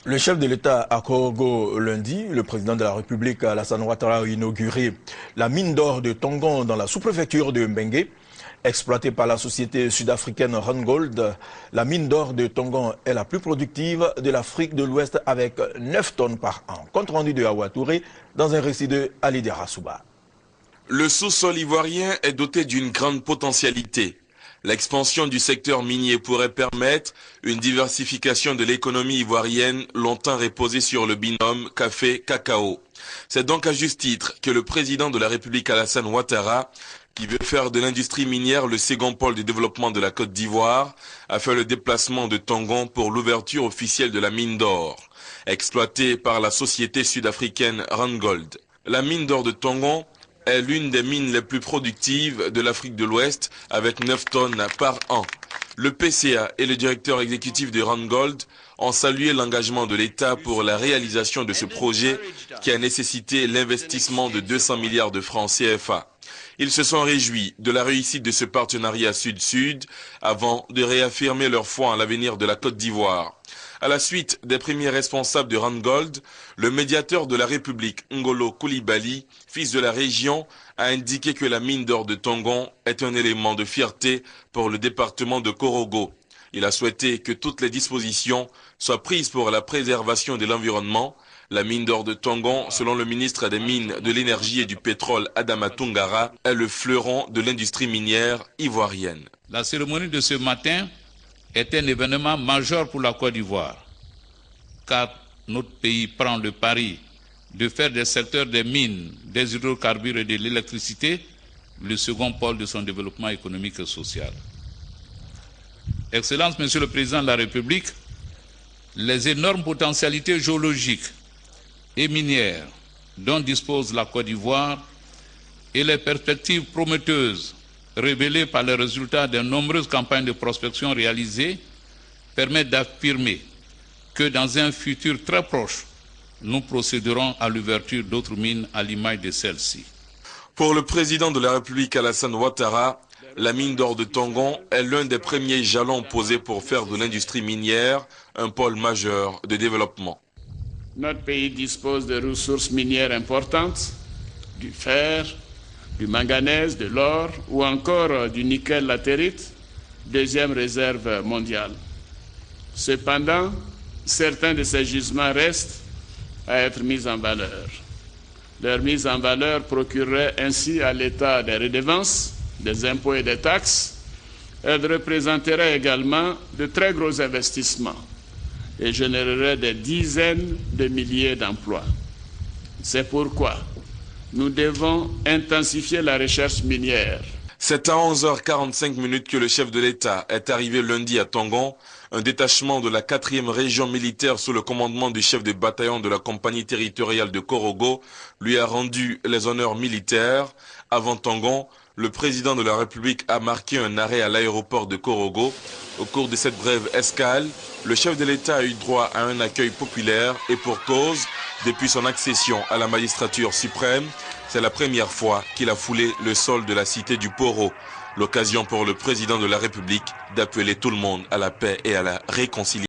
Le chef de l'État à Korogo lundi, le président de la République Alassane Ouattara a inauguré la mine d'or de Tongon dans la sous-préfecture de Mbengue. Exploitée par la société sud-africaine Randgold, la mine d'or de Tongon est la plus productive de l'Afrique de l'Ouest avec 9 tonnes par an. Compte rendu de Awa Touré dans un récit de Ali Derasouba. Le sous-sol ivoirien est doté d'une grande potentialité. L'expansion du secteur minier pourrait permettre une diversification de l'économie ivoirienne longtemps reposée sur le binôme café-cacao. C'est donc à juste titre que le président de la République Alassane Ouattara, qui veut faire de l'industrie minière le second pôle de développement de la Côte d'Ivoire, a fait le déplacement de Tongon pour l'ouverture officielle de la mine d'or, exploitée par la société sud-africaine Randgold. La mine d'or de Tongon est l'une des mines les plus productives de l'Afrique de l'Ouest avec 9 tonnes par an. Le PCA et le directeur exécutif de Randgold ont salué l'engagement de l'État pour la réalisation de ce projet qui a nécessité l'investissement de 200 milliards de francs CFA. Ils se sont réjouis de la réussite de ce partenariat sud-sud avant de réaffirmer leur foi en l'avenir de la Côte d'Ivoire. À la suite des premiers responsables de Randgold, le médiateur de la République Ngolo Coulibaly, fils de la région, a indiqué que la mine d'or de Tongon est un élément de fierté pour le département de Korogo. Il a souhaité que toutes les dispositions soient prises pour la préservation de l'environnement. La mine d'or de Tongon, selon le ministre des Mines, de l'Énergie et du Pétrole, Adama Toungara, est le fleuron de l'industrie minière ivoirienne. La cérémonie de ce matin est un événement majeur pour la Côte d'Ivoire, car notre pays prend le pari de faire des secteurs des mines, des hydrocarbures et de l'électricité le second pôle de son développement économique et social. Excellence, Monsieur le Président de la République, les énormes potentialités géologiques et minières dont dispose la Côte d'Ivoire et les perspectives prometteuses révélées par les résultats de nombreuses campagnes de prospection réalisées permettent d'affirmer que dans un futur très proche, nous procéderons à l'ouverture d'autres mines à l'image de celle-ci. Pour le président de la République Alassane Ouattara, la mine d'or de Tongon est l'un des premiers jalons posés pour faire de l'industrie minière un pôle majeur de développement. Notre pays dispose de ressources minières importantes, du fer, du manganèse, de l'or ou encore du nickel latérite, deuxième réserve mondiale. Cependant, certains de ces gisements restent à être mis en valeur. Leur mise en valeur procurerait ainsi à l'État des redevances, des impôts et des taxes. Elle représenterait également de très gros investissements et générerait des dizaines de milliers d'emplois. C'est pourquoi nous devons intensifier la recherche minière. C'est à 11h45 que le chef de l'État est arrivé lundi à Tongon. Un détachement de la 4e région militaire sous le commandement du chef de bataillon de la compagnie territoriale de Korogo lui a rendu les honneurs militaires. Avant Tongon, le président de la République a marqué un arrêt à l'aéroport de Korogo. Au cours de cette brève escale, le chef de l'État a eu droit à un accueil populaire et pour cause, depuis son accession à la magistrature suprême, c'est la première fois qu'il a foulé le sol de la cité du Poro. L'occasion pour le président de la République d'appeler tout le monde à la paix et à la réconciliation.